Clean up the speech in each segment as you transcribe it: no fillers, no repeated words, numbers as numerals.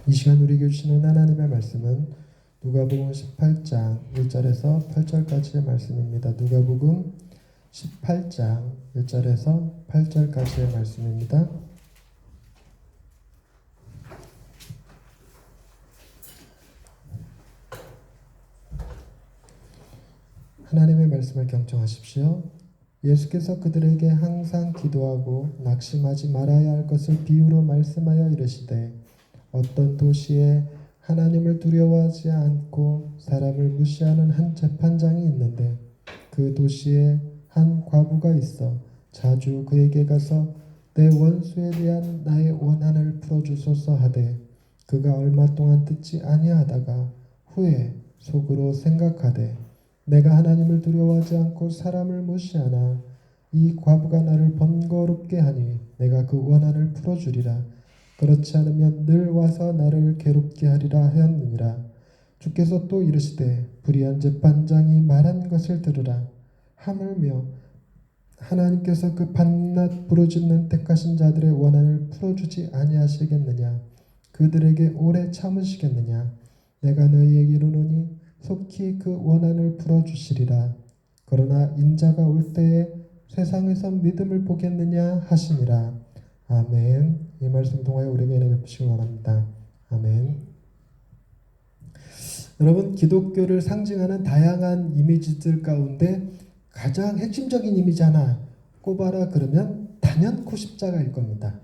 이 시간 우리에게 주시는 하나님의 말씀은 누가복음 18장 1절에서 8절까지의 말씀입니다. 누가복음 18장 1절에서 8절까지의 말씀입니다. 하나님의 말씀을 경청하십시오. 예수께서 그들에게 항상 기도하고 낙심하지 말아야 할 것을 비유로 말씀하여 이르시되 어떤 도시에 하나님을 두려워하지 않고 사람을 무시하는 한 재판장이 있는데 그 도시에 한 과부가 있어 자주 그에게 가서 내 원수에 대한 나의 원한을 풀어주소서 하되 그가 얼마 동안 듣지 아니하다가 후에 속으로 생각하되 내가 하나님을 두려워하지 않고 사람을 무시하나 이 과부가 나를 번거롭게 하니 내가 그 원한을 풀어주리라. 그렇지 않으면 늘 와서 나를 괴롭게 하리라 하였느니라. 주께서 또 이르시되 불의한 재판장이 말한 것을 들으라. 하물며 하나님께서 그 밤낮 부르짖는 택하신 자들의 원한을 풀어주지 아니하시겠느냐. 그들에게 오래 참으시겠느냐. 내가 너희에게 이르노니 속히 그 원한을 풀어주시리라. 그러나 인자가 올 때에 세상에서 믿음을 보겠느냐 하시니라. 아멘. 이 말씀 통하여 우리에게 은혜 베푸시기 원합니다. 아멘. 여러분, 기독교를 상징하는 다양한 이미지들 가운데 가장 핵심적인 이미지 하나 꼽아라 그러면 단연코 십자가일 겁니다.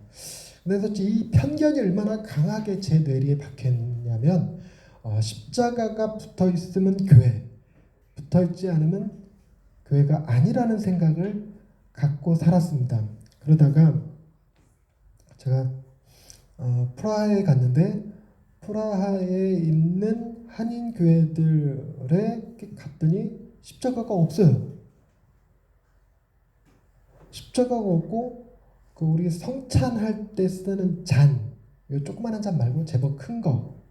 그래서 이 편견이 얼마나 강하게 제 뇌리에 박혔냐면 십자가가 붙어 있으면 교회, 붙어 있지 않으면 교회가 아니라는 생각을 갖고 살았습니다. 그러다가 제가 프라하에 갔는데 프라하에 있는 한인 교회들에 갔더니 십자가가 없어요. 십자가가 없고 그 우리 성찬할 때 쓰는 잔, 이 조그마한 잔 말고 제법 큰 거,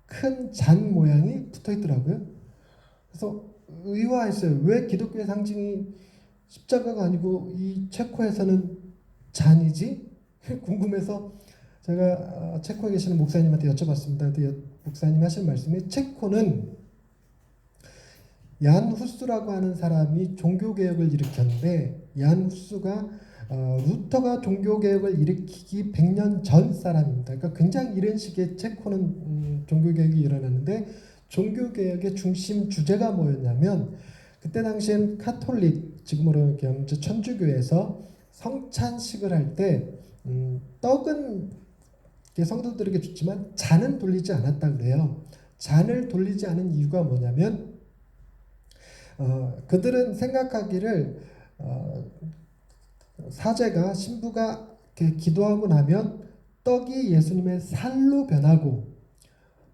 큰 잔 모양이 붙어 있더라고요. 그래서 의아했어요. 왜 기독교의 상징이 십자가가 아니고 이 체코에서는 잔이지? 궁금해서 제가 체코에 계시는 목사님한테 여쭤봤습니다. 목사님이 하신 말씀이 체코는 얀 후스라고 하는 사람이 종교개혁을 일으켰는데 얀 후스가 루터가 종교개혁을 일으키기 100년 전 사람입니다. 그러니까 굉장히 이런 식의 체코는 종교개혁이 일어났는데 종교개혁의 중심 주제가 뭐였냐면 그때 당시엔 카톨릭, 지금으로 얘기하면 천주교에서 성찬식을 할 때 떡은 성도들에게 줬지만 잔은 돌리지 않았다 그래요. 잔을 돌리지 않은 이유가 뭐냐면 그들은 생각하기를 사제가 신부가 이렇게 기도하고 나면 떡이 예수님의 살로 변하고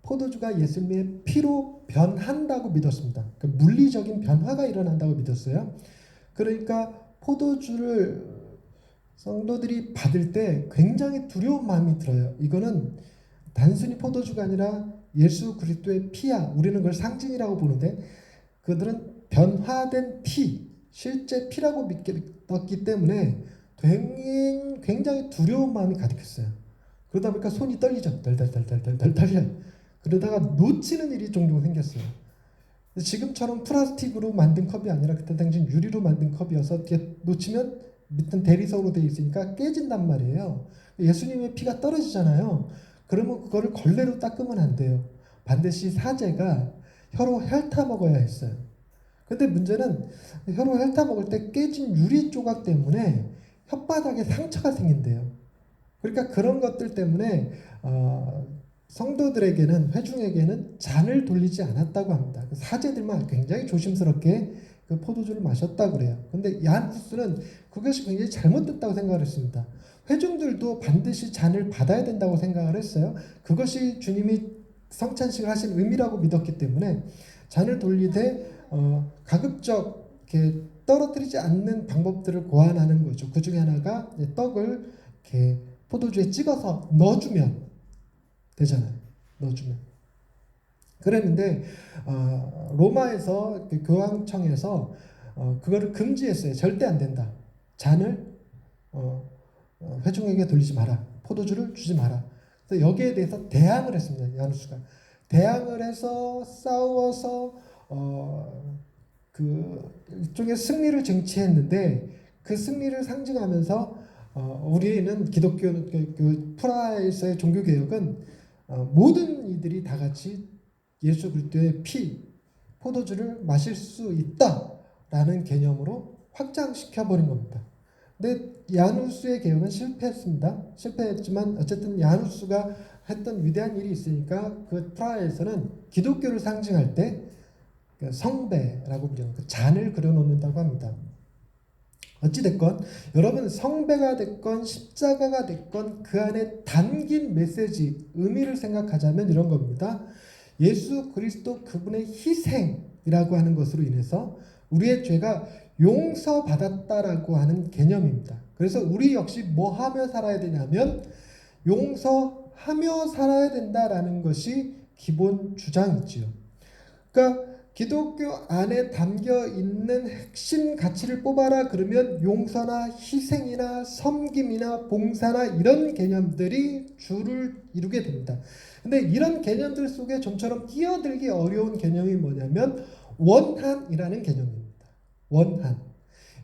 포도주가 예수님의 피로 변한다고 믿었습니다. 그러니까 물리적인 변화가 일어난다고 믿었어요. 그러니까 포도주를 성도들이 받을 때 굉장히 두려운 마음이 들어요. 이거는 단순히 포도주가 아니라 예수 그리스도의 피야. 우리는 그걸 상징이라고 보는데 그들은 변화된 피, 실제 피라고 믿었기 때문에 굉장히 두려운 마음이 가득했어요. 그러다 보니까 손이 떨리죠. 덜덜덜덜덜 떨려요. 그러다가 놓치는 일이 종종 생겼어요. 지금처럼 플라스틱으로 만든 컵이 아니라 그때 당시 유리로 만든 컵이어서 이렇게 놓치면 밑은 대리석으로 되어 있으니까 깨진단 말이에요. 예수님의 피가 떨어지잖아요. 그러면 그거를 걸레로 닦으면 안 돼요. 반드시 사제가 혀로 핥아 먹어야 했어요. 근데 문제는 혀로 핥아 먹을 때 깨진 유리 조각 때문에 혓바닥에 상처가 생긴대요. 그러니까 그런 것들 때문에 성도들에게는, 회중에게는 잔을 돌리지 않았다고 합니다. 사제들만 굉장히 조심스럽게 그 포도주를 마셨다고 그래요. 근데 얀 후스는 그것이 굉장히 잘못됐다고 생각을 했습니다. 회중들도 반드시 잔을 받아야 된다고 생각을 했어요. 그것이 주님이 성찬식을 하신 의미라고 믿었기 때문에 잔을 돌리되 가급적 이렇게 떨어뜨리지 않는 방법들을 고안하는 거죠. 그 중에 하나가 떡을 이렇게 포도주에 찍어서 넣어주면 되잖아요. 넣어주면. 그랬는데 로마에서 교황청에서 그거를 금지했어요. 절대 안 된다. 잔을 회중에게 돌리지 마라. 포도주를 주지 마라. 그래서 여기에 대해서 대항을 했습니다. 야누스가 대항을 해서 싸워서 그 일종의 승리를 쟁취했는데 그 승리를 상징하면서 우리는 기독교 그 프라하에서의 종교 개혁은 모든 이들이 다 같이 예수 그리스도의 피 포도주를 마실 수 있다라는 개념으로 확장시켜 버린 겁니다. 근데 야누스의 개혁은 실패했습니다. 실패했지만 어쨌든 야누스가 했던 위대한 일이 있으니까 그 프라하에서는 기독교를 상징할 때 성배라고 부르는 그 잔을 그려놓는다고 합니다. 어찌됐건 여러분 성배가 됐건 십자가가 됐건 그 안에 담긴 메시지 의미를 생각하자면 이런 겁니다. 예수 그리스도 그분의 희생이라고 하는 것으로 인해서 우리의 죄가 용서받았다라고 하는 개념입니다. 그래서 우리 역시 뭐 하며 살아야 되냐면 용서하며 살아야 된다라는 것이 기본 주장이지요. 그러니까 기독교 안에 담겨 있는 핵심 가치를 뽑아라 그러면 용서나 희생이나 섬김이나 봉사나 이런 개념들이 주를 이루게 됩니다. 근데 이런 개념들 속에 좀처럼 끼어들기 어려운 개념이 뭐냐면 원한이라는 개념입니다. 원한.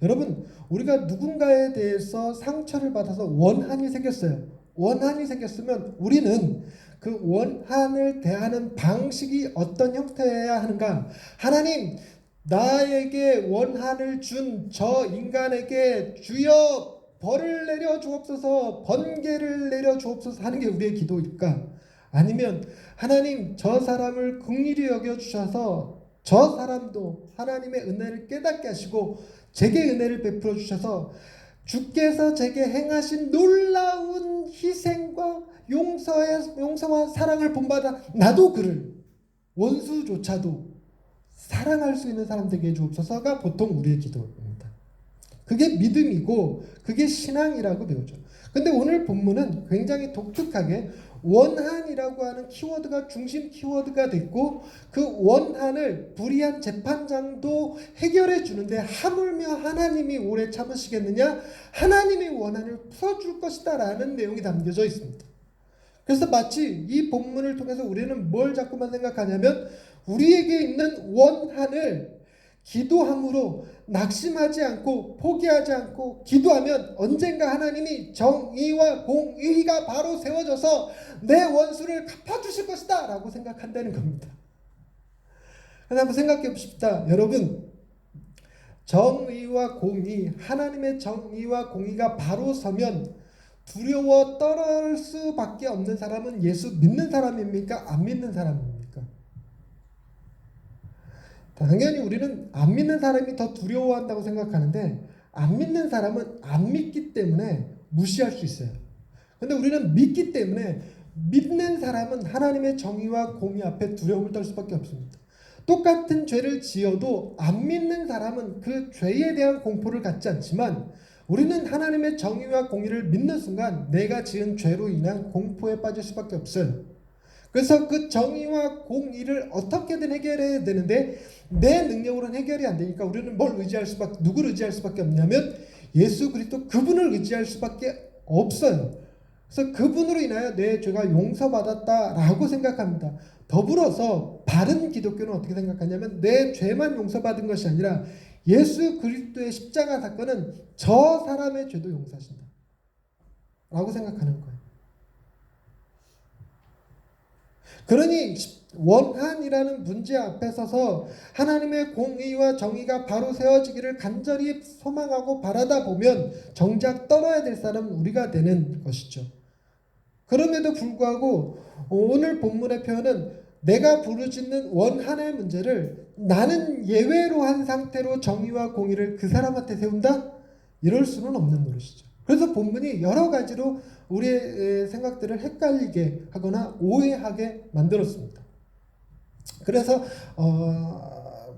여러분 우리가 누군가에 대해서 상처를 받아서 원한이 생겼어요. 원한이 생겼으면 우리는 그 원한을 대하는 방식이 어떤 형태여야 하는가? 하나님, 나에게 원한을 준 저 인간에게 주여 벌을 내려 주옵소서, 번개를 내려 주옵소서 하는 게 우리의 기도일까? 아니면 하나님 저 사람을 긍휼히 여겨 주셔서 저 사람도 하나님의 은혜를 깨닫게 하시고 제게 은혜를 베풀어 주셔서 주께서 제게 행하신 놀라운 희생과 용서와 사랑을 본받아 나도 그를 원수조차도 사랑할 수 있는 사람 되게 해주옵소서가 보통 우리의 기도입니다. 그게 믿음이고 그게 신앙이라고 배우죠. 근데 오늘 본문은 굉장히 독특하게 원한이라고 하는 키워드가 중심 키워드가 됐고 그 원한을 불의한 재판장도 해결해 주는데 하물며 하나님이 오래 참으시겠느냐? 하나님이 원한을 풀어줄 것이다 라는 내용이 담겨져 있습니다. 그래서 마치 이 본문을 통해서 우리는 뭘 자꾸만 생각하냐면 우리에게 있는 원한을 기도함으로 낙심하지 않고 포기하지 않고 기도하면 언젠가 하나님이 정의와 공의가 바로 세워져서 내 원수를 갚아주실 것이다 라고 생각한다는 겁니다. 그래서 한번 생각해 봅시다. 여러분 정의와 공의 하나님의 정의와 공의가 바로 서면 두려워 떨어질 수밖에 없는 사람은 예수 믿는 사람입니까? 안 믿는 사람입니까? 당연히 우리는 안 믿는 사람이 더 두려워한다고 생각하는데 안 믿는 사람은 안 믿기 때문에 무시할 수 있어요. 근데 우리는 믿기 때문에 믿는 사람은 하나님의 정의와 공의 앞에 두려움을 떨 수밖에 없습니다. 똑같은 죄를 지어도 안 믿는 사람은 그 죄에 대한 공포를 갖지 않지만 우리는 하나님의 정의와 공의를 믿는 순간 내가 지은 죄로 인한 공포에 빠질 수밖에 없어요. 그래서 그 정의와 공의를 어떻게든 해결해야 되는데 내 능력으로는 해결이 안 되니까 우리는 누구를 의지할 수밖에 없냐면 예수 그리스도 그분을 의지할 수밖에 없어요. 그래서 그분으로 인하여 내 죄가 용서받았다라고 생각합니다. 더불어서 바른 기독교는 어떻게 생각하냐면 내 죄만 용서받은 것이 아니라 예수 그리스도의 십자가 사건은 저 사람의 죄도 용서하신다 라고 생각하는 거예요. 그러니 원한이라는 문제 앞에 서서 하나님의 공의와 정의가 바로 세워지기를 간절히 소망하고 바라다 보면 정작 떨어야 될 사람은 우리가 되는 것이죠. 그럼에도 불구하고 오늘 본문의 표현은 내가 부르짖는 원한의 문제를 나는 예외로 한 상태로 정의와 공의를 그 사람한테 세운다? 이럴 수는 없는 노릇이죠. 그래서 본문이 여러 가지로 우리의 생각들을 헷갈리게 하거나 오해하게 만들었습니다. 그래서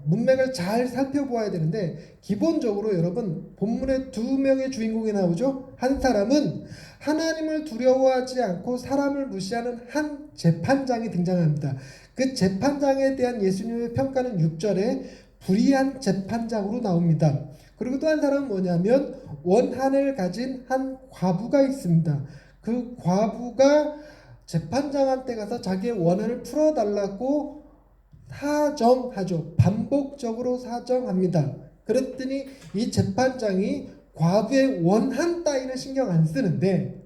문맥을 잘 살펴보아야 되는데 기본적으로 여러분 본문에 두 명의 주인공이 나오죠. 한 사람은 하나님을 두려워하지 않고 사람을 무시하는 한 재판장이 등장합니다. 그 재판장에 대한 예수님의 평가는 6절에 불의한 재판장으로 나옵니다. 그리고 또 한 사람은 뭐냐면 원한을 가진 한 과부가 있습니다. 그 과부가 재판장한테 가서 자기의 원한을 풀어달라고 사정하죠. 반복적으로 사정합니다. 그랬더니 이 재판장이 과부의 원한 따위는 신경 안 쓰는데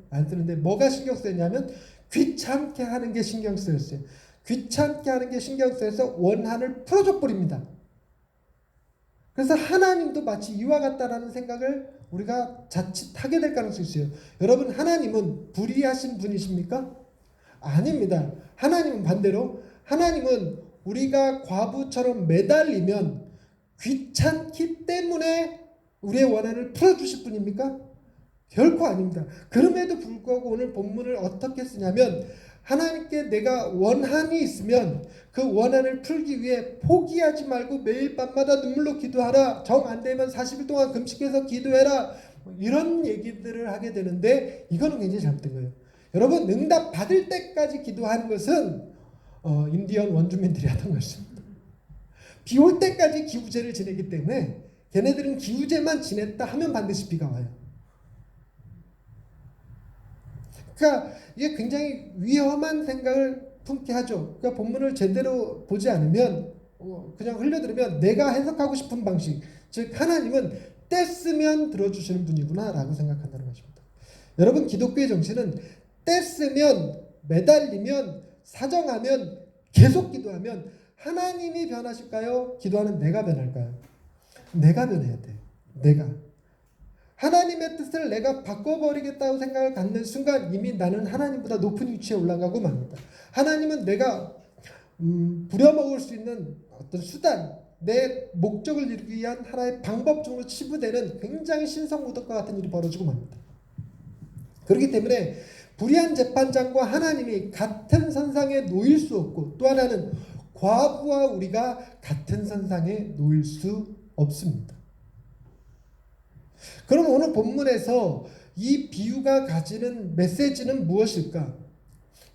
뭐가 신경 쓰였냐면 귀찮게 하는 게 신경 쓰였어요. 귀찮게 하는 게 신경 쓰여서 원한을 풀어줘 버립니다. 그래서 하나님도 마치 이와 같다라는 생각을 우리가 자칫 하게 될 가능성이 있어요. 여러분, 하나님은 불의하신 분이십니까? 아닙니다. 하나님은 반대로, 하나님은 우리가 과부처럼 매달리면 귀찮기 때문에 우리의 원한을 풀어주실 분입니까? 결코 아닙니다. 그럼에도 불구하고 오늘 본문을 어떻게 쓰냐면, 하나님께 내가 원한이 있으면 그 원한을 풀기 위해 포기하지 말고 매일 밤마다 눈물로 기도하라. 정 안 되면 40일 동안 금식해서 기도해라. 이런 얘기들을 하게 되는데, 이거는 굉장히 잘못된 거예요. 여러분, 응답 받을 때까지 기도하는 것은 인디언 원주민들이 하던 것입니다. 비 올 때까지 기우제를 지내기 때문에 걔네들은 기우제만 지냈다 하면 반드시 비가 와요. 그러니까 이게 굉장히 위험한 생각을 품게 하죠. 그러니까 본문을 제대로 보지 않으면 그냥 흘려들으면 내가 해석하고 싶은 방식, 즉 하나님은 때 쓰면 들어주시는 분이구나 라고 생각한다는 것입니다. 여러분, 기독교의 정신은 때 쓰면, 매달리면, 사정하면, 계속 기도하면 하나님이 변하실까요? 기도하는 내가 변할까요? 내가 변해야 돼. 내가. 하나님의 뜻을 내가 바꿔버리겠다고 생각을 갖는 순간 이미 나는 하나님보다 높은 위치에 올라가고 맙니다. 하나님은 내가 부려먹을 수 있는 어떤 수단, 내 목적을 이루기 위한 하나의 방법 중으로 치부되는 굉장히 신성모독과 같은 일이 벌어지고 맙니다. 그렇기 때문에 불의한 재판장과 하나님이 같은 선상에 놓일 수 없고, 또 하나는 과부와 우리가 같은 선상에 놓일 수 없습니다. 그럼 오늘 본문에서 이 비유가 가지는 메시지는 무엇일까?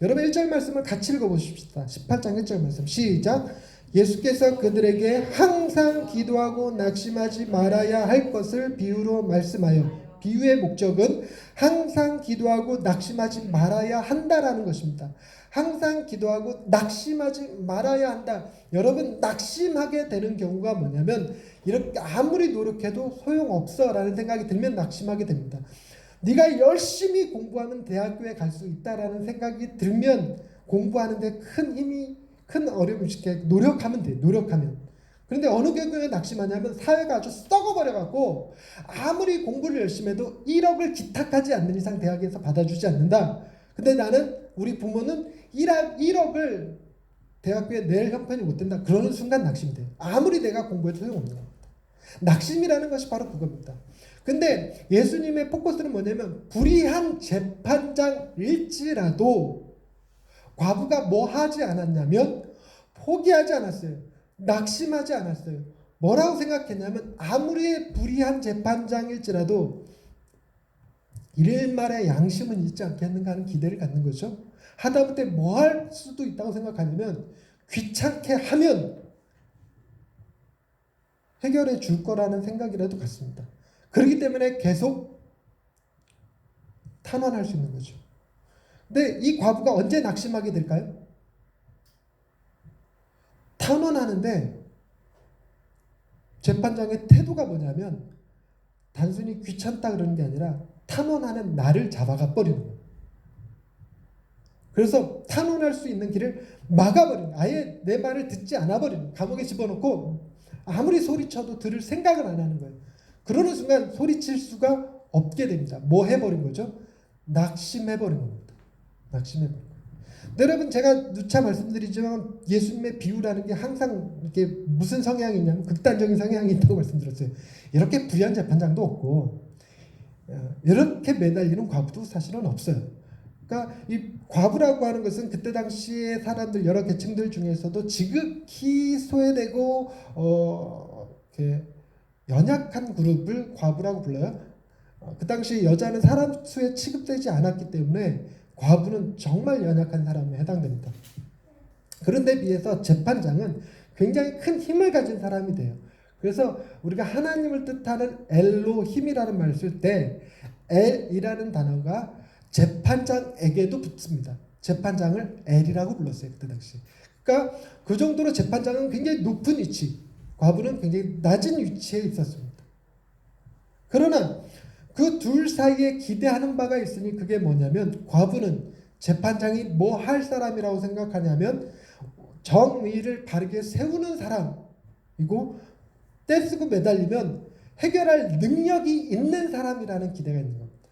여러분, 1절 말씀을 같이 읽어보십시다. 18장 1절 말씀 시작. 예수께서 그들에게 항상 기도하고 낙심하지 말아야 할 것을 비유로 말씀하여, 비유의 목적은 항상 기도하고 낙심하지 말아야 한다라는 것입니다. 항상 기도하고 낙심하지 말아야 한다. 여러분, 낙심하게 되는 경우가 뭐냐면, 이렇게 아무리 노력해도 소용없어 라는 생각이 들면 낙심하게 됩니다. 네가 열심히 공부하면 대학교에 갈 수 있다라는 생각이 들면 공부하는데 큰 힘이, 큰 어려움이 있게 노력하면 돼. 노력하면. 그런데 어느 경우에 낙심하냐면 사회가 아주 썩어버려갖고 아무리 공부를 열심히 해도 1억을 기탁하지 않는 이상 대학에서 받아주지 않는다. 근데 나는, 우리 부모는 1억을 대학교에 낼 형편이 못 된다. 그러는 순간 낙심이 돼요. 아무리 내가 공부해도 소용없는 겁니다. 낙심이라는 것이 바로 그겁니다. 근데 예수님의 포커스는 뭐냐면, 불의한 재판장일지라도 과부가 뭐 하지 않았냐면 포기하지 않았어요. 낙심하지 않았어요. 뭐라고 생각했냐면, 아무리 불의한 재판장일지라도 일말의 양심은 있지 않겠는가 하는 기대를 갖는 거죠. 하다못해 뭐 할 수도 있다고 생각하냐면, 귀찮게 하면 해결해 줄 거라는 생각이라도 갖습니다. 그렇기 때문에 계속 탄원할 수 있는 거죠. 근데 이 과부가 언제 낙심하게 될까요? 탄원하는데 재판장의 태도가 뭐냐면, 단순히 귀찮다 그러는 게 아니라 탄원하는 나를 잡아가 버리는 거예요. 그래서 탄원할 수 있는 길을 막아버리는, 아예 내 말을 듣지 않아 버리는, 감옥에 집어넣고 아무리 소리쳐도 들을 생각을 안 하는 거예요. 그러는 순간 소리칠 수가 없게 됩니다. 뭐 해버린 거죠? 낙심해버린 겁니다. 낙심해버린 거예요. 여러분, 제가 누차 말씀드리지만 예수님의 비유라는 게 항상 이렇게 무슨 성향이 있냐면 극단적인 성향이 있다고 말씀드렸어요. 이렇게 불의한 재판장도 없고 이렇게 매달리는 과부도 사실은 없어요. 그러니까 이 과부라고 하는 것은 그때 당시에 사람들, 여러 계층들 중에서도 지극히 소외되고 이렇게 연약한 그룹을 과부라고 불러요. 그 당시 여자는 사람 수에 취급되지 않았기 때문에 과부는 정말 연약한 사람에 해당됩니다. 그런데 비해서 재판장은 굉장히 큰 힘을 가진 사람이 돼요. 그래서 우리가 하나님을 뜻하는 엘로힘이라는 말을 쓸 때 엘이라는 단어가 재판장에게도 붙습니다. 재판장을 엘이라고 불렀어요. 그때 당시. 그러니까 그 정도로 재판장은 굉장히 높은 위치, 과부는 굉장히 낮은 위치에 있었습니다. 그러나 그 둘 사이에 기대하는 바가 있으니 그게 뭐냐면, 과부는 재판장이 뭐 할 사람이라고 생각하냐면 정의를 바르게 세우는 사람이고, 떼쓰고 매달리면 해결할 능력이 있는 사람이라는 기대가 있는 겁니다.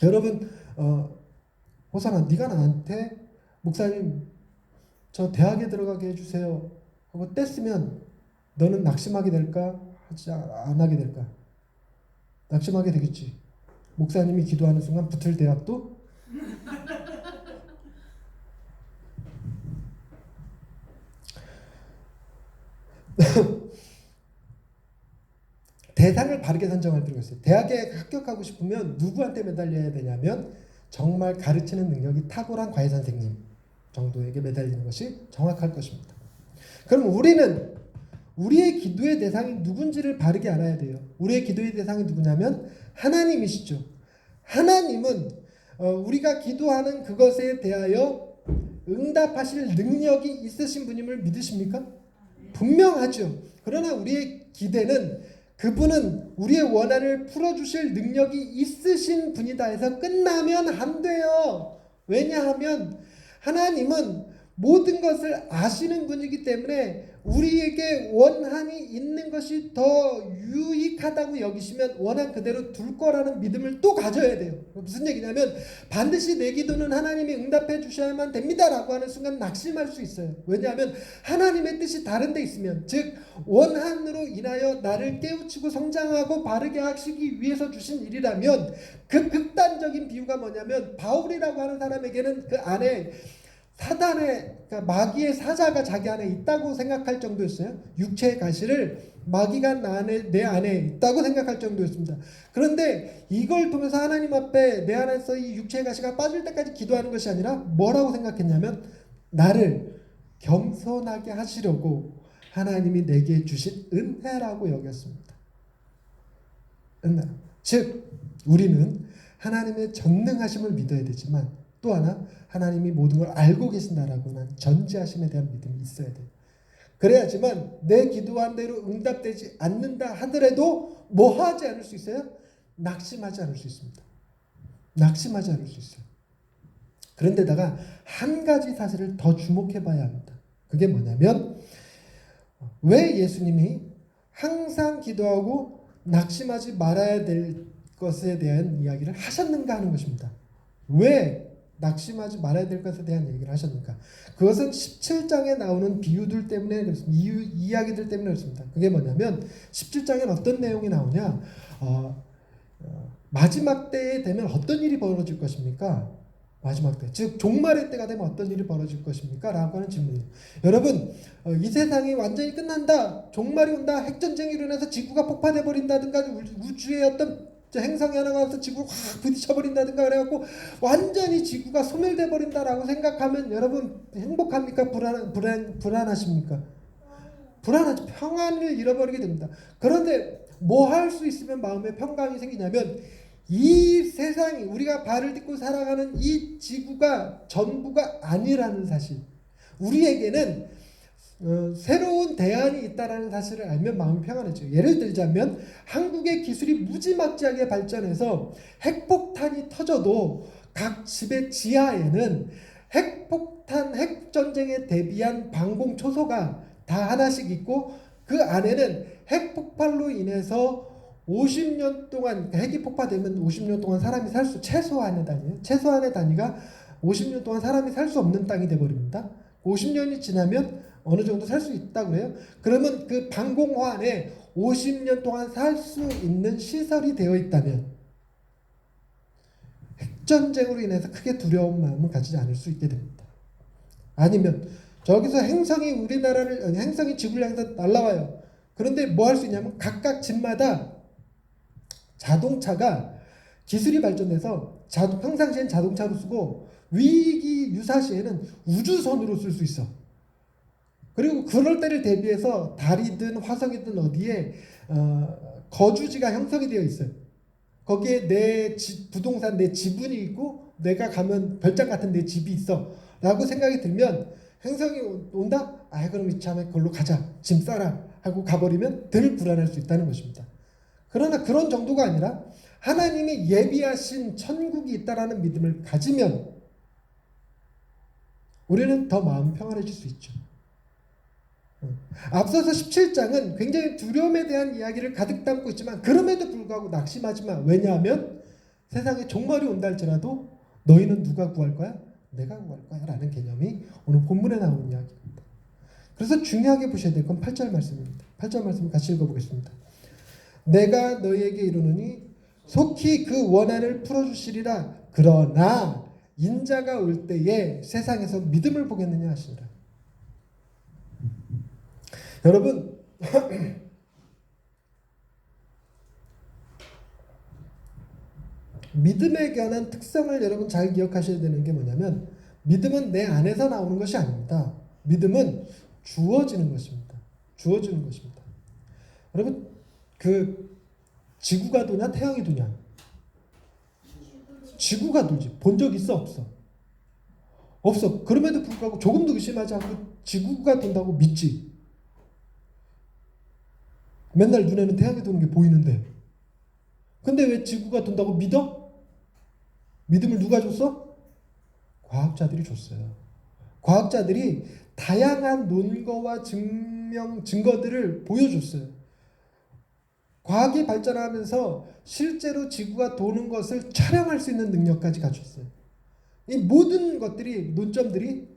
여러분, 호산아, 네가 나한테 목사님 저 대학에 들어가게 해주세요 하고 떼쓰면 너는 낙심하게 될까? 하지 안 하게 될까? 낙심하게 되겠지. 목사님이 기도하는 순간 붙을 대학도 대상을 바르게 선정할 필요가 있어요. 대학에 합격하고 싶으면 누구한테 매달려야 되냐면 정말 가르치는 능력이 탁월한 과외 선생님 정도에게 매달리는 것이 정확할 것입니다. 그럼 우리는 우리의 기도의 대상이 누군지를 바르게 알아야 돼요. 우리의 기도의 대상이 누구냐면 하나님이시죠. 하나님은 우리가 기도하는 그것에 대하여 응답하실 능력이 있으신 분임을 믿으십니까? 분명하죠. 그러나 우리의 기대는 그분은 우리의 원한을 풀어주실 능력이 있으신 분이다 해서 끝나면 안 돼요. 왜냐하면 하나님은 모든 것을 아시는 분이기 때문에 우리에게 원한이 있는 것이 더 유익하다고 여기시면 원한 그대로 둘 거라는 믿음을 또 가져야 돼요. 무슨 얘기냐면 반드시 내 기도는 하나님이 응답해 주셔야만 됩니다라고 하는 순간 낙심할 수 있어요. 왜냐하면 하나님의 뜻이 다른 데 있으면, 즉 원한으로 인하여 나를 깨우치고 성장하고 바르게 하시기 위해서 주신 일이라면, 그 극단적인 비유가 뭐냐면 바울이라고 하는 사람에게는 그 안에 사단의, 그러니까 마귀의 사자가 자기 안에 있다고 생각할 정도였어요. 육체의 가시를 마귀가 내 안에 있다고 생각할 정도였습니다. 그런데 이걸 통해서 하나님 앞에 내 안에서 이 육체의 가시가 빠질 때까지 기도하는 것이 아니라 뭐라고 생각했냐면 나를 겸손하게 하시려고 하나님이 내게 주신 은혜라고 여겼습니다. 은혜. 즉 우리는 하나님의 전능하심을 믿어야 되지만 또 하나 하나님이 모든 걸 알고 계신다라고 하는 전지하심에 대한 믿음이 있어야 돼요. 그래야지만 내 기도한 대로 응답되지 않는다 하더라도 뭐 하지 않을 수 있어요? 낙심하지 않을 수 있습니다. 낙심하지 않을 수 있어요. 그런데다가 한 가지 사실을 더 주목해 봐야 합니다. 그게 뭐냐면 왜 예수님이 항상 기도하고 낙심하지 말아야 될 것에 대한 이야기를 하셨는가 하는 것입니다. 왜 낙심하지 말아야 될 것에 대한 얘기를 하셨는가? 그것은 17장에 나오는 비유들 때문에 그렇습니다. 이야기들 때문에 그렇습니다. 그게 뭐냐면 17장에 어떤 내용이 나오냐? 마지막 때에 되면 어떤 일이 벌어질 것입니까? 마지막 때, 즉 종말의 때가 되면 어떤 일이 벌어질 것입니까? 라고 하는 질문이에요. 여러분, 이 세상이 완전히 끝난다, 종말이 온다, 핵전쟁이 일어나서 지구가 폭파돼 버린다든가 우주의 어떤 행성이 하나가 와서 지구를 확 부딪혀버린다든가 그래갖고 완전히 지구가 소멸돼 버린다라고 생각하면 여러분 행복합니까? 불안하십니까? 불안하죠. 평안을 잃어버리게 됩니다. 그런데 뭐 할 수 있으면 마음에 평강이 생기냐면 이 세상이, 우리가 발을 딛고 살아가는 이 지구가 전부가 아니라는 사실, 우리에게는 새로운 대안이 있다는 사실을 알면 마음이 평안해져요. 예를 들자면 한국의 기술이 무지막지하게 발전해서 핵폭탄이 터져도 각 집의 지하에는 핵폭탄, 핵전쟁에 대비한 방공 초소가 다 하나씩 있고 그 안에는 핵폭발로 인해서 50년 동안, 핵이 폭파되면 50년 동안 사람이 살 수, 최소한의 단위가 50년 동안 사람이 살 수 없는 땅이 되어버립니다. 50년이 지나면 어느 정도 살 수 있다고 그래요. 그러면 그 방공호 안에 50년 동안 살 수 있는 시설이 되어 있다면 핵전쟁으로 인해서 크게 두려운 마음을 가지지 않을 수 있게 됩니다. 아니면 저기서 행성이 행성이 지구를 향해서 날아와요. 그런데 뭐 할 수 있냐면 각각 집마다 자동차가 기술이 발전돼서 평상시엔 자동차로 쓰고 위기 유사시에는 우주선으로 쓸 수 있어. 그리고 그럴 때를 대비해서 달이든 화성이든 어디에 거주지가 형성이 되어 있어요. 거기에 부동산 내 지분이 있고 내가 가면 별장 같은 내 집이 있어 라고 생각이 들면 행성이 온다? 아 그럼 이참에 그걸로 가자. 짐 싸라 하고 가버리면 덜 불안할 수 있다는 것입니다. 그러나 그런 정도가 아니라 하나님이 예비하신 천국이 있다라는 믿음을 가지면 우리는 더 마음 평안해질 수 있죠. 앞서서 17장은 굉장히 두려움에 대한 이야기를 가득 담고 있지만 그럼에도 불구하고 낙심하지 마. 왜냐하면 세상에 종말이 온다 할지라도 너희는 누가 구할 거야? 내가 구할 거야 라는 개념이 오늘 본문에 나오는 이야기입니다. 그래서 중요하게 보셔야 될 건 8절 말씀입니다. 8절 말씀을 같이 읽어보겠습니다. 내가 너희에게 이르노니 속히 그 원한을 풀어주시리라. 그러나 인자가 올 때에 세상에서 믿음을 보겠느냐 하시니라. 여러분 믿음에 관한 특성을 여러분 잘 기억하셔야 되는 게 뭐냐면 믿음은 내 안에서 나오는 것이 아닙니다. 믿음은 주어지는 것입니다. 주어지는 것입니다. 여러분 그 지구가 도냐 태양이 도냐? 지구가 돌지. 본 적 있어 없어? 없어. 그럼에도 불구하고 조금도 의심하지 않고 지구가 돈다고 믿지. 맨날 눈에는 태양이 도는 게 보이는데 근데 왜 지구가 돈다고 믿어? 믿음을 누가 줬어? 과학자들이 줬어요. 과학자들이 다양한 논거와 증거들을 보여줬어요. 과학이 발전하면서 실제로 지구가 도는 것을 촬영할 수 있는 능력까지 갖췄어요. 이 모든 것들이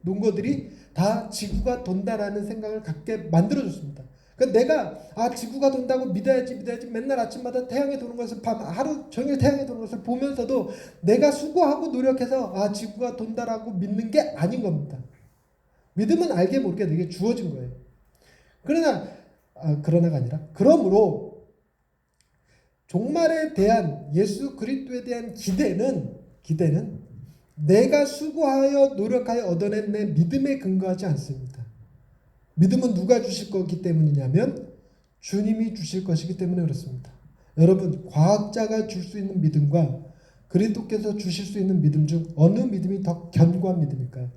논거들이 다 지구가 돈다라는 생각을 갖게 만들어줬습니다. 그러니까 내가 지구가 돈다고 믿어야지 맨날 아침마다 태양이 도는 것을 하루 종일 태양이 도는 것을 보면서도 내가 수고하고 노력해서 지구가 돈다라고 믿는 게 아닌 겁니다. 믿음은 알게 모르게 내게 주어진 거예요. 그러나가 아니라 그러므로 종말에 대한 예수 그리스도에 대한 기대는 내가 수고하여 노력하여 얻어낸 내 믿음에 근거하지 않습니다. 믿음은 누가 주실 거기 때문이냐면 주님이 주실 것이기 때문에 그렇습니다. 여러분 과학자가 줄 수 있는 믿음과 그리스도께서 주실 수 있는 믿음 중 어느 믿음이 더 견고한 믿음일까요?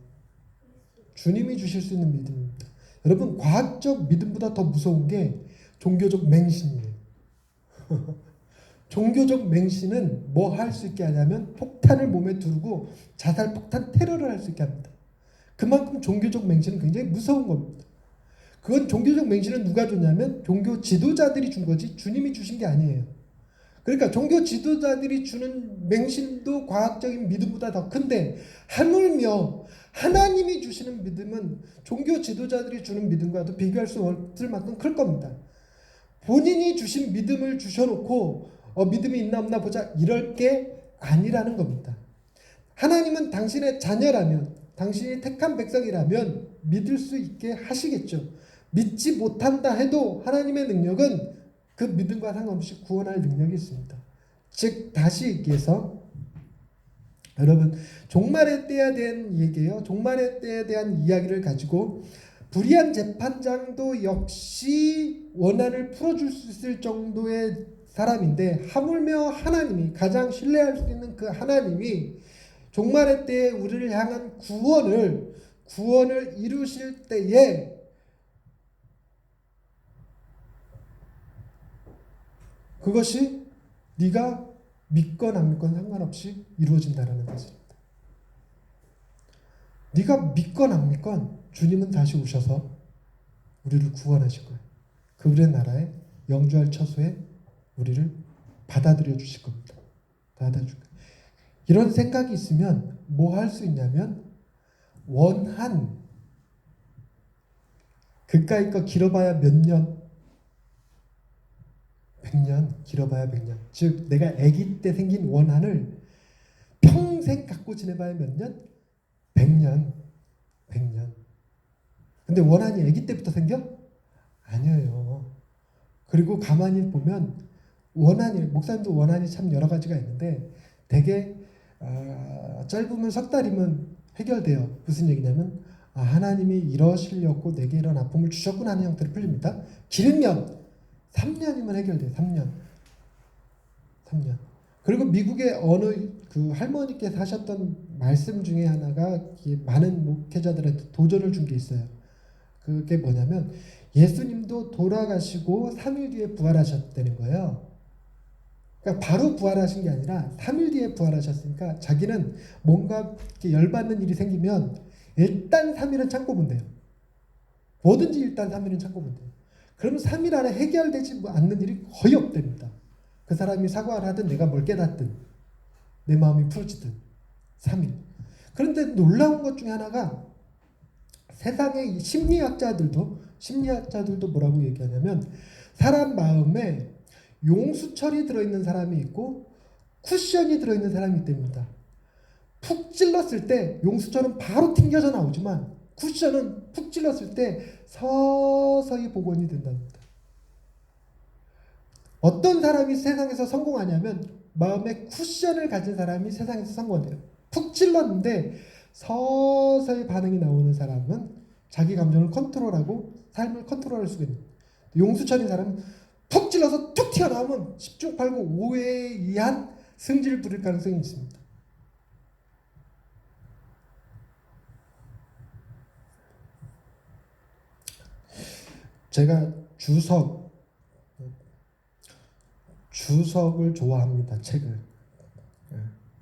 주님이 주실 수 있는 믿음입니다. 여러분 과학적 믿음보다 더 무서운 게 종교적 맹신이에요. 종교적 맹신은 뭐 할 수 있게 하냐면 폭탄을 몸에 두르고 자살 폭탄 테러를 할 수 있게 합니다. 그만큼 종교적 맹신은 굉장히 무서운 겁니다. 그건 종교적 맹신은 누가 줬냐면 종교 지도자들이 준 거지 주님이 주신 게 아니에요. 그러니까 종교 지도자들이 주는 맹신도 과학적인 믿음보다 더 큰데 하물며 하나님이 주시는 믿음은 종교 지도자들이 주는 믿음과도 비교할 수 없을 만큼 클 겁니다. 본인이 주신 믿음을 주셔놓고 믿음이 있나 없나 보자 이럴 게 아니라는 겁니다. 하나님은 당신의 자녀라면 당신이 택한 백성이라면 믿을 수 있게 하시겠죠. 믿지 못한다 해도 하나님의 능력은 그 믿음과 상관없이 구원할 능력이 있습니다. 즉 다시 얘기해서 여러분 종말의 때에 대한 얘기예요. 종말의 때에 대한 이야기를 가지고 불의한 재판장도 역시 원한을 풀어줄 수 있을 정도의 사람인데 하물며 하나님이 가장 신뢰할 수 있는 그 하나님이 종말의 때에 우리를 향한 구원을 이루실 때에 그것이 네가 믿건 안 믿건 상관없이 이루어진다는 것입니다. 네가 믿건 안 믿건 주님은 다시 오셔서 우리를 구원하실 거예요. 그분의 나라에 영주할 처소에 우리를 받아들여 주실 겁니다. 받아줄 거예요. 이런 생각이 있으면 뭐 할 수 있냐면 원한 그까이 거 길어봐야 몇 년? 100년, 길어봐야 100년. 즉 내가 아기 때 생긴 원한을 평생 갖고 지내봐야 몇 년? 100년. 100년. 근데 원한이 아기 때부터 생겨? 아니에요. 그리고 가만히 보면 목사님도 원한이 참 여러 가지가 있는데 되게 짧으면 석 달이면 해결돼요. 무슨 얘기냐면 하나님이 이러시려고 내게 이런 아픔을 주셨구나 하는 형태로 풀립니다. 길면 3년이면 해결돼요. 3년. 그리고 미국의 어느 그 할머니께서 하셨던 말씀 중에 하나가 많은 목회자들한테 도전을 준 게 있어요. 그게 뭐냐면 예수님도 돌아가시고 3일 뒤에 부활하셨다는 거예요. 그러니까 바로 부활하신 게 아니라 3일 뒤에 부활하셨으니까 자기는 뭔가 이렇게 열받는 일이 생기면 일단 3일은 참고 본대요. 뭐든지 일단 3일은 참고 본대요. 그러면 3일 안에 해결되지 않는 일이 거의 없답니다. 그 사람이 사과를 하든 내가 뭘 깨닫든 내 마음이 풀어지든 3일. 그런데 놀라운 것 중에 하나가 세상의 심리학자들도 뭐라고 얘기하냐면 사람 마음에 용수철이 들어있는 사람이 있고 쿠션이 들어있는 사람이 있답니다. 푹 찔렀을 때 용수철은 바로 튕겨져 나오지만 쿠션은 푹 찔렀을 때 서서히 복원이 된답니다. 어떤 사람이 세상에서 성공하냐면 마음에 쿠션을 가진 사람이 세상에서 성공해요. 푹 찔렀는데 서서히 반응이 나오는 사람은 자기 감정을 컨트롤하고 삶을 컨트롤할 수가 있는. 용수철인 사람은 푹 찔러서 툭 튀어나오면 10중 8구 5회에 의한 승질을 부릴 가능성이 있습니다. 제가 주석을 좋아합니다. 책을.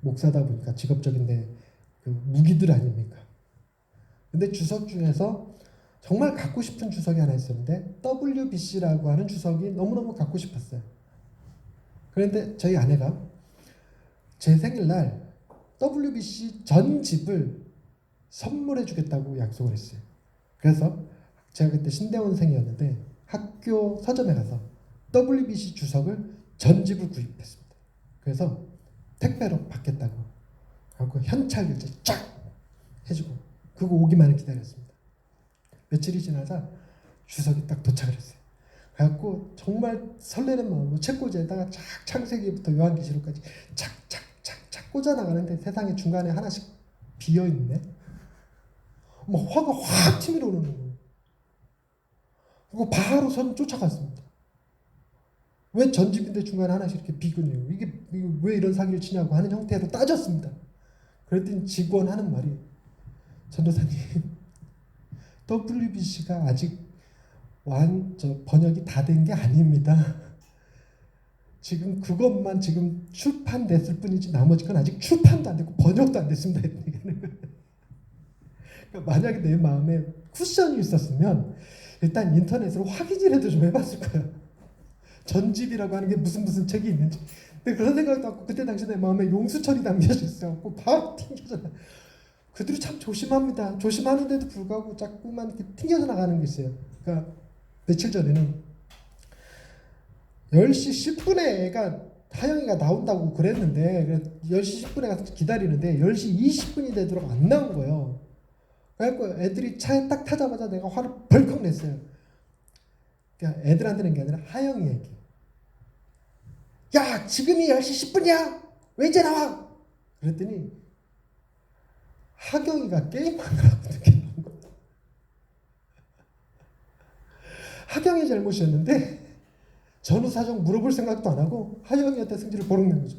목사다 보니까 직업적인데 그 무기들 아닙니까? 근데 주석 중에서 정말 갖고 싶은 주석이 하나 있었는데 WBC라고 하는 주석이 너무너무 갖고 싶었어요. 그런데 저희 아내가 제 생일날 WBC 전 집을 선물해 주겠다고 약속을 했어요. 그래서 제가 그때 신대원생이었는데 학교 서점에 가서 WBC 주석을 전집을 구입했습니다. 그래서 택배로 받겠다고 하고 현찰 결제 쫙 해주고 그거 오기만을 기다렸습니다. 며칠이 지나자 주석이 딱 도착을 했어요. 그래갖고 정말 설레는 마음으로 책꽂이에다가 착 창세기부터 요한계시록까지 착착착착 꽂아 나가는데 세상에 중간에 하나씩 비어 있네. 뭐 화가 확 치밀어 오르는 거예요. 그리고 바로 전 쫓아갔습니다. 왜 전집인데 중간에 하나씩 이렇게 비군요. 이게 왜 이런 사기를 치냐고 하는 형태로 따졌습니다. 그랬더니 직원 하는 말이 전도사님 WBC가 아직 번역이 다 된 게 아닙니다. 지금 그것만 지금 출판됐을 뿐이지 나머지 건 아직 출판도 안 됐고 번역도 안 됐습니다. 그러니까 만약에 내 마음에 쿠션이 있었으면 일단 인터넷으로 확인이라도 좀 해봤을 거예요. 전집이라고 하는 게 무슨 책이 있는지. 근데 그런 생각도 하고 그때 당시 내 마음에 용수철이 담겨져 있어갖고 바로 튕겨져. 그들이 참 조심합니다. 조심하는데도 불구하고 자꾸만 이렇게 튕겨져 나가는 게 있어요. 그러니까 며칠 전에는 10시 10분에 애가 하영이가 나온다고 그랬는데 10시 10분에 가서 기다리는데 10시 20분이 되도록 안 나온 거예요. 그래갖고 애들이 차에 딱 타자마자 내가 화를 벌컥 냈어요. 그러니까 애들한테는 게 아니라 하영이에게. 야, 지금이 10시 10분이야. 왜 이제 나와? 그랬더니 하경이가 게임하느라고 늦게 나온 거야. 하경이 잘못이었는데 전후사정 물어볼 생각도 안 하고 하영이한테 승질을 버럭 낸 거죠.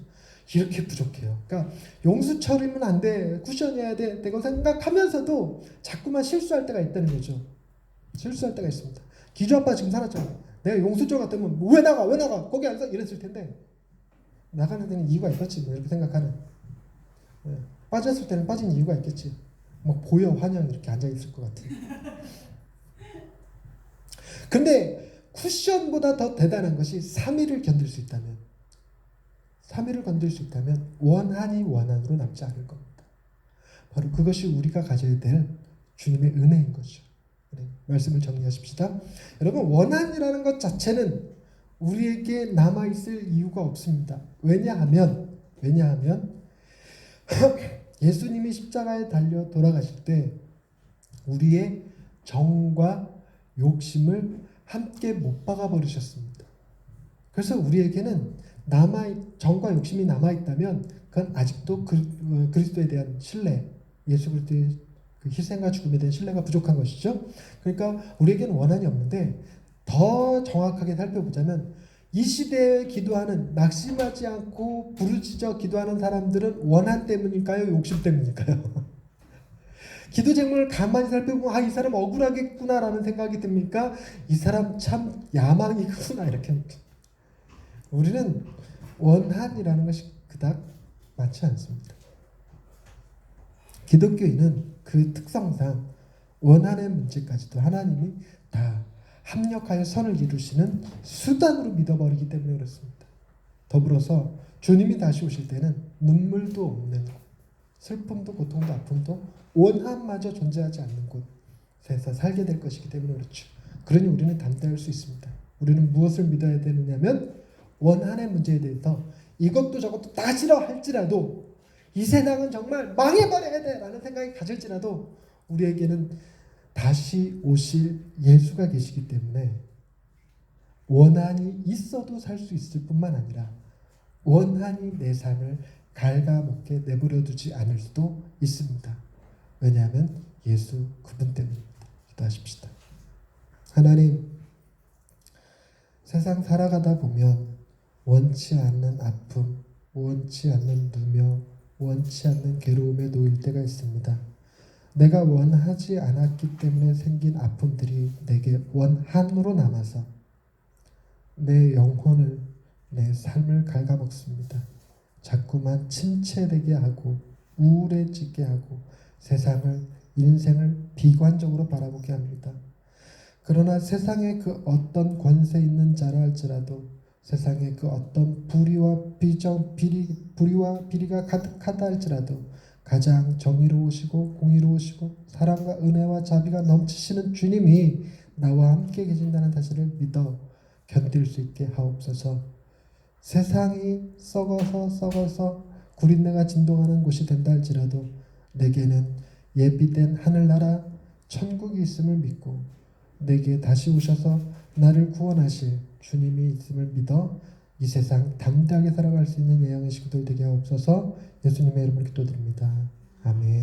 이렇게 부족해요. 그러니까 용수철이면 안 돼, 쿠션이어야 돼, 되고 생각하면서도 자꾸만 실수할 때가 있다는 거죠. 실수할 때가 있습니다. 기주 아빠 지금 살았잖아요. 내가 용수철 같으면 왜 나가 거기 앉아 이랬을 텐데 나가는 데는 이유가 있겠지 뭐 이렇게 생각하는. 빠졌을 때는 빠진 이유가 있겠지. 뭐 보여 환영 이렇게 앉아 있을 것 같아. 근데 쿠션보다 더 대단한 것이 3일을 견딜 수 있다면 3일을 견딜 수 있다면 원한이 원한으로 남지 않을 겁니다. 바로 그것이 우리가 가져야 될 주님의 은혜인 거죠. 네, 말씀을 정리하십시다. 여러분 원한이라는 것 자체는 우리에게 남아있을 이유가 없습니다. 왜냐하면 예수님이 십자가에 달려 돌아가실 때 우리의 정과 욕심을 함께 못 박아 버리셨습니다. 그래서 우리에게는 정과 욕심이 남아있다면 그건 아직도 그리스도에 대한 신뢰, 예수 그리스도의 그 희생과 죽음에 대한 신뢰가 부족한 것이죠. 그러니까 우리에게는 원한이 없는데 더 정확하게 살펴보자면 이 시대에 기도하는 낙심하지 않고 부르짖어 기도하는 사람들은 원한 때문일까요? 욕심 때문일까요? 기도 제목을 가만히 살펴보면 이 사람 억울하겠구나라는 생각이 듭니까? 이 사람 참 야망이구나 이렇게. 우리는 원한이라는 것이 그닥 많지 않습니다. 기독교인은 그 특성상 원한의 문제까지도 하나님이 다 합력하여 선을 이루시는 수단으로 믿어버리기 때문에 그렇습니다. 더불어서 주님이 다시 오실 때는 눈물도 없는 곳, 슬픔도 고통도 아픔도 원한마저 존재하지 않는 곳에서 살게 될 것이기 때문에 그렇죠. 그러니 우리는 담대할 수 있습니다. 우리는 무엇을 믿어야 되느냐면 원한의 문제에 대해서 이것도 저것도 다 싫어 할지라도 이 세상은 정말 망해버려야 돼 라는 생각이 가질지라도 우리에게는 다시 오실 예수가 계시기 때문에 원한이 있어도 살 수 있을 뿐만 아니라 원한이 내 삶을 갉아먹게 내버려 두지 않을 수도 있습니다. 왜냐하면 예수 그분 때문입니다. 기도하십시다. 하나님, 세상 살아가다 보면 원치 않는 아픔, 원치 않는 누명, 원치 않는 괴로움에 놓일 때가 있습니다. 내가 원하지 않았기 때문에 생긴 아픔들이 내게 원한으로 남아서 내 영혼을, 내 삶을 갉아먹습니다. 자꾸만 침체되게 하고 우울해지게 하고 세상을, 인생을 비관적으로 바라보게 합니다. 그러나 세상의 그 어떤 권세 있는 자라 할지라도 세상의 그 어떤 불의와 비리가 가득하다 할지라도 가장 정의로우시고 공의로우시고 사랑과 은혜와 자비가 넘치시는 주님이 나와 함께 계신다는 사실을 믿어 견딜 수 있게 하옵소서. 세상이 썩어서 구린내가 진동하는 곳이 된다 할지라도 내게는 예비된 하늘나라 천국이 있음을 믿고 내게 다시 오셔서 나를 구원하실 주님이 있음을 믿어 이 세상 담대하게 살아갈 수 있는 예양의 식구들 되게 하옵소서. 예수님의 이름으로 기도드립니다. 아멘.